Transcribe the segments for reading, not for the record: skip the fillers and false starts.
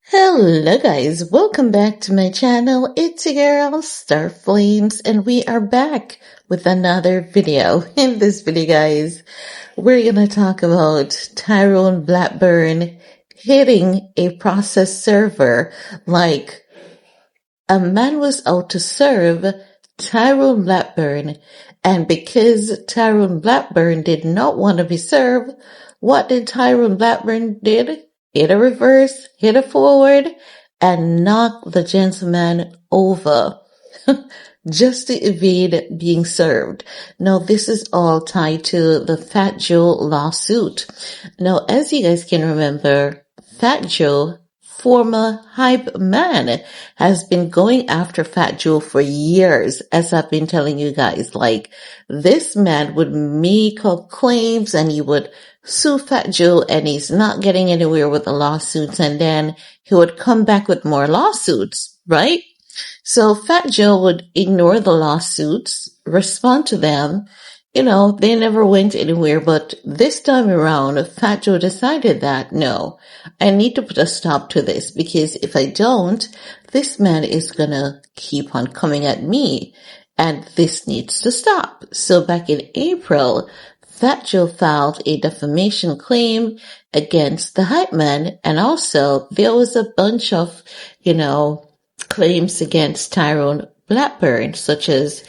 Hello guys, welcome back to my channel. It's your girl Star Flames and we are back with another video. In this video guys, we're gonna talk about Tyrone Blackburn hitting a process server. Like, a man was out to serve Tyrone Blackburn, and because Tyrone Blackburn did not want to be served, what did Tyrone Blackburn did? Hit a reverse, hit a forward, and knock the gentleman over just to evade being served. Now, this is all tied to the Fat Joe lawsuit. Now, as you guys can remember, Fat Joe, former hype man, has been going after Fat Joe for years, as I've been telling you guys. Like, this man would make up claims and he would sue Fat Joe, and he's not getting anywhere with the lawsuits, and then he would come back with more lawsuits, right? So Fat Joe would ignore the lawsuits, respond to them. You know, they never went anywhere, but this time around, Fat Joe decided that, no, I need to put a stop to this, because if I don't, this man is gonna keep on coming at me, and this needs to stop. So back in April, Fat Joe filed a defamation claim against the hype man, and also there was a bunch of, claims against Tyrone Blackburn, such as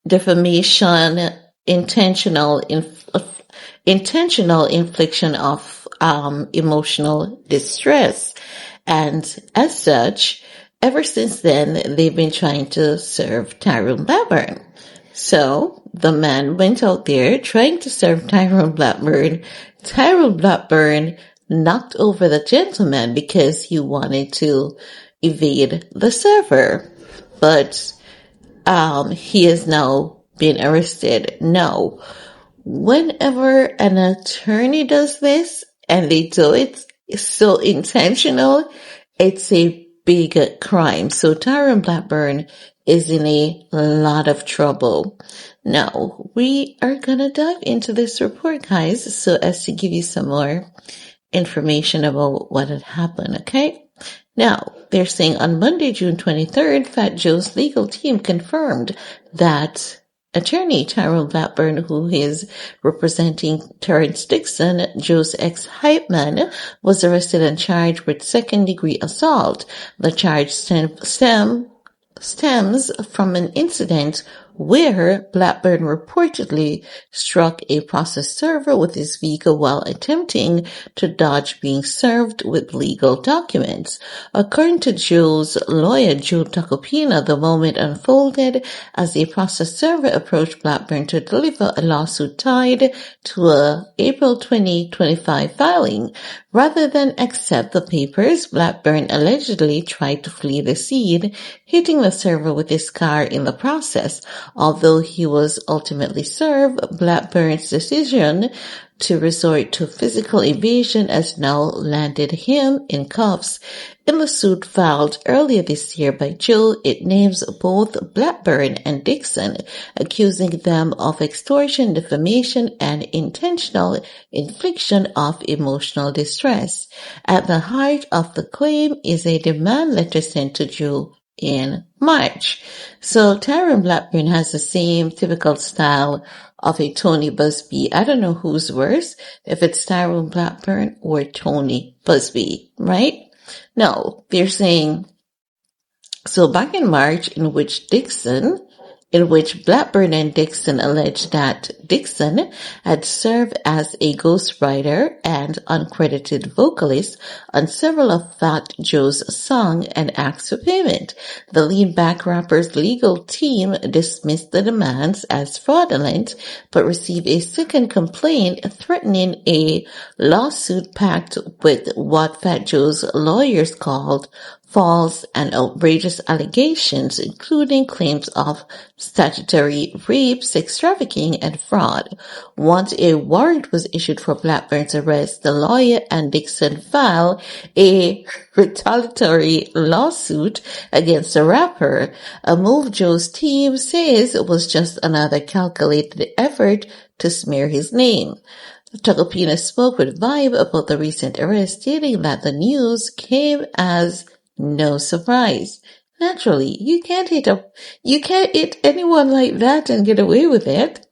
defamation, intentional infliction of emotional distress. And as such, ever since then, they've been trying to serve Tyrone Blackburn. So the man went out there trying to serve Tyrone Blackburn. Tyrone Blackburn knocked over the gentleman because he wanted to evade the server. But he has now been arrested. Now, whenever an attorney does this and they do it so intentional, it's a big crime. So Tyrone Blackburn is in a lot of trouble. Now, we are gonna dive into this report, guys, so as to give you some more information about what had happened, okay? Now, they're saying on Monday, June 23rd, Fat Joe's legal team confirmed that attorney Tyrone Blackburn, who is representing Terrence Dixon, Joe's ex-hype man, was arrested and charged with second-degree assault. The charge stems from an incident where Blackburn reportedly struck a process server with his vehicle while attempting to dodge being served with legal documents. According to Joe's lawyer, Joe Tacopina, the moment unfolded as a process server approached Blackburn to deliver a lawsuit tied to a April 2025 filing. Rather than accept the papers, Blackburn allegedly tried to flee the scene, hitting the server with his car in the process. Although he was ultimately served, Blackburn's decision to resort to physical evasion has now landed him in cuffs. In the suit filed earlier this year by Joe, it names both Blackburn and Dixon, accusing them of extortion, defamation, and intentional infliction of emotional distress. At the heart of the claim is a demand letter sent to Joe in March. So Tyrone Blackburn has the same typical style of a Tony Busby. I don't know who's worse, if it's Tyrone Blackburn or Tony Busby, right? No, they're saying, so back in March, in which Blackburn and Dixon alleged that Dixon had served as a ghostwriter and uncredited vocalist on several of Fat Joe's songs and asked for payment. The lead-back rapper's legal team dismissed the demands as fraudulent, but received a second complaint threatening a lawsuit packed with what Fat Joe's lawyers called false and outrageous allegations, including claims of statutory rape, sex trafficking, and fraud. Once a warrant was issued for Blackburn's arrest, the lawyer and Dixon filed a retaliatory lawsuit against the rapper, a move Joe's team says was just another calculated effort to smear his name. Tagopina spoke with Vibe about the recent arrest, stating that the news came as no surprise. Naturally, you can't hit anyone like that and get away with it.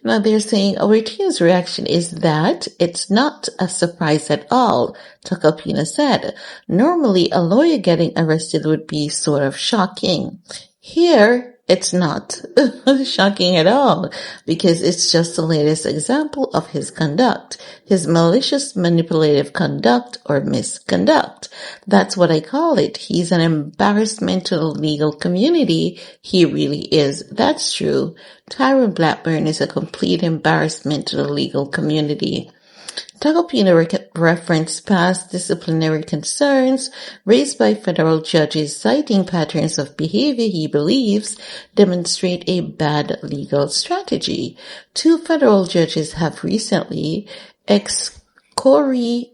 Now they're saying our team's reaction is that it's not a surprise at all, Tagopina said. Normally, a lawyer getting arrested would be sort of shocking. Here, it's not shocking at all because it's just the latest example of his conduct, his malicious manipulative conduct or misconduct. That's what I call it. He's an embarrassment to the legal community. He really is. That's true. Tyrone Blackburn is a complete embarrassment to the legal community. Tagopina referenced past disciplinary concerns raised by federal judges citing patterns of behavior he believes demonstrate a bad legal strategy. 2 federal judges have recently excoriated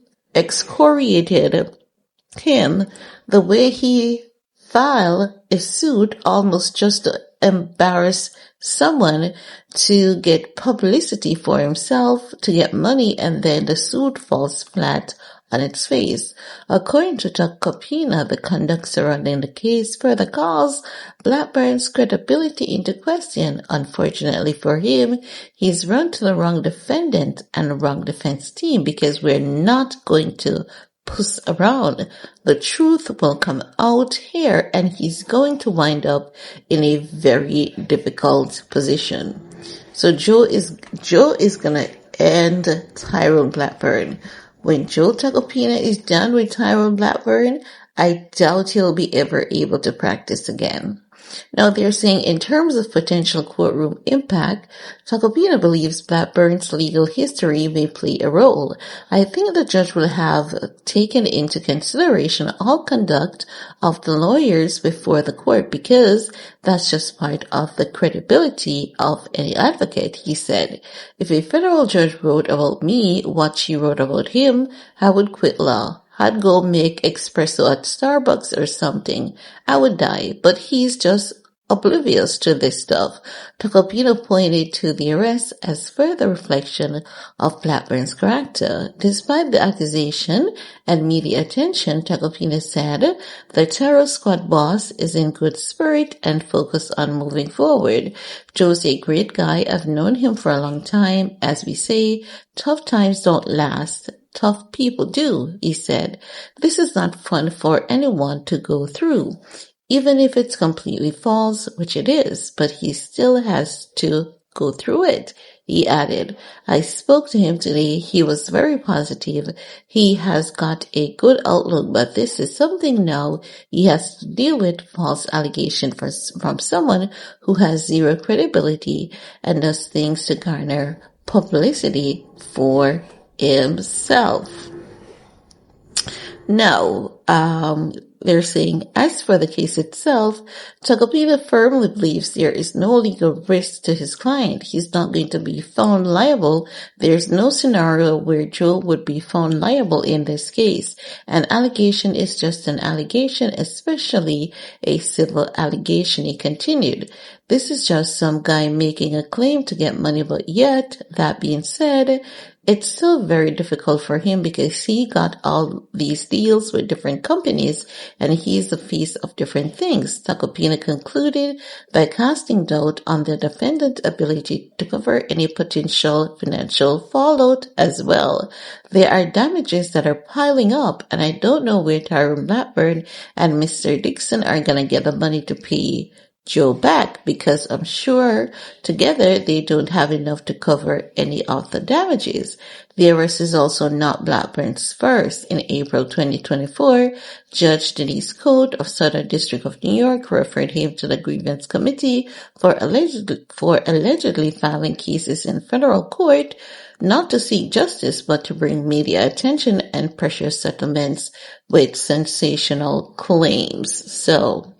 him the way he filed a suit almost just to embarrass someone to get publicity for himself, to get money, and then the suit falls flat on its face. According to Tagopina, the conduct surrounding the case further calls Blackburn's credibility into question. Unfortunately for him, he's run to the wrong defendant and wrong defense team because we're not going to puss around. The truth will come out here and he's going to wind up in a very difficult position. So Joe is gonna end Tyrone Blackburn. When Joe Tagopina is done with Tyrone Blackburn, I doubt he'll be ever able to practice again. Now they're saying in terms of potential courtroom impact, Tagopina believes Blackburn's legal history may play a role. I think the judge will have taken into consideration all conduct of the lawyers before the court because that's just part of the credibility of any advocate, he said. If a federal judge wrote about me what she wrote about him, I would quit law. I'd go make espresso at Starbucks or something. I would die, but he's just oblivious to this stuff. Tagopina pointed to the arrest as further reflection of Blackburn's character. Despite the accusation and media attention, Tagopina said the terror squad boss is in good spirit and focused on moving forward. Joe's a great guy. I've known him for a long time. As we say, tough times don't last. Tough people do, he said. This is not fun for anyone to go through, even if it's completely false, which it is, but he still has to go through it. He added, I spoke to him today. He was very positive. He has got a good outlook, but this is something now he has to deal with false allegation from someone who has zero credibility and does things to garner publicity for himself. Now, they're saying, as for the case itself, Tagopina firmly believes there is no legal risk to his client. He's not going to be found liable. There's no scenario where Joe would be found liable in this case. An allegation is just an allegation, especially a civil allegation, he continued. This is just some guy making a claim to get money, but yet, that being said, it's still very difficult for him because he got all these deals with different companies and he's the face of different things. Tagopina concluded by casting doubt on the defendant's ability to cover any potential financial fallout as well. There are damages that are piling up and I don't know where Tyrone Blackburn and Mr. Dixon are going to get the money to pay Joe back because I'm sure together they don't have enough to cover any of the damages. The arrest is also not Blackburn's first. In April 2024, Judge Denise Cote of Southern District of New York referred him to the Grievance Committee for allegedly filing cases in federal court, not to seek justice, but to bring media attention and pressure settlements with sensational claims. So,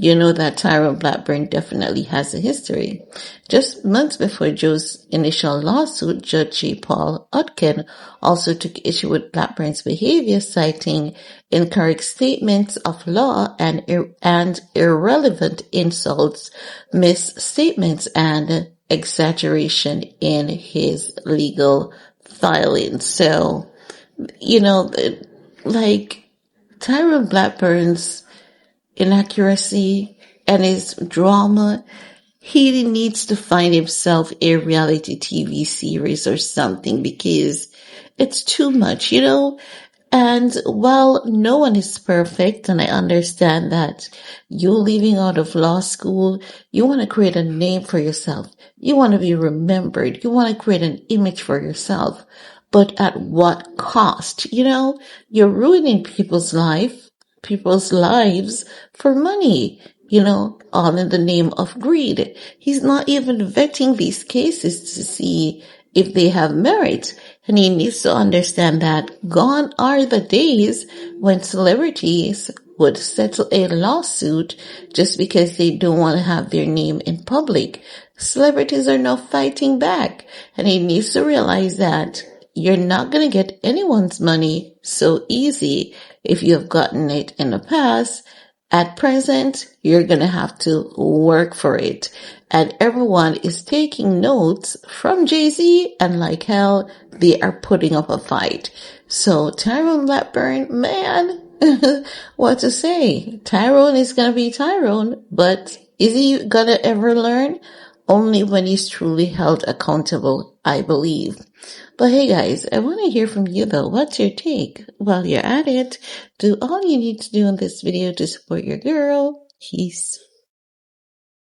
you know that Tyrone Blackburn definitely has a history. Just months before Joe's initial lawsuit, Judge J. Paul Utkin also took issue with Blackburn's behavior, citing incorrect statements of law and irrelevant insults, misstatements, and exaggeration in his legal filing. So, you know, like Tyrone Blackburn's inaccuracy and his drama, he needs to find himself a reality TV series or something because it's too much, you know? And while no one is perfect, and I understand that you leaving out of law school, you want to create a name for yourself. You want to be remembered. You want to create an image for yourself. But at what cost? You know, you're ruining people's lives for money, you know, all in the name of greed. He's not even vetting these cases to see if they have merit. And he needs to understand that gone are the days when celebrities would settle a lawsuit just because they don't want to have their name in public. Celebrities are now fighting back, and he needs to realize that you're not going to get anyone's money so easy if you've gotten it in the past. At present, you're going to have to work for it. And everyone is taking notes from Jay-Z, and like hell, they are putting up a fight. So Tyrone Blackburn, man, what to say? Tyrone is going to be Tyrone, but is he going to ever learn? Only when he's truly held accountable, I believe. But hey guys, I want to hear from you though. What's your take? While you're at it, do all you need to do in this video to support your girl. Peace.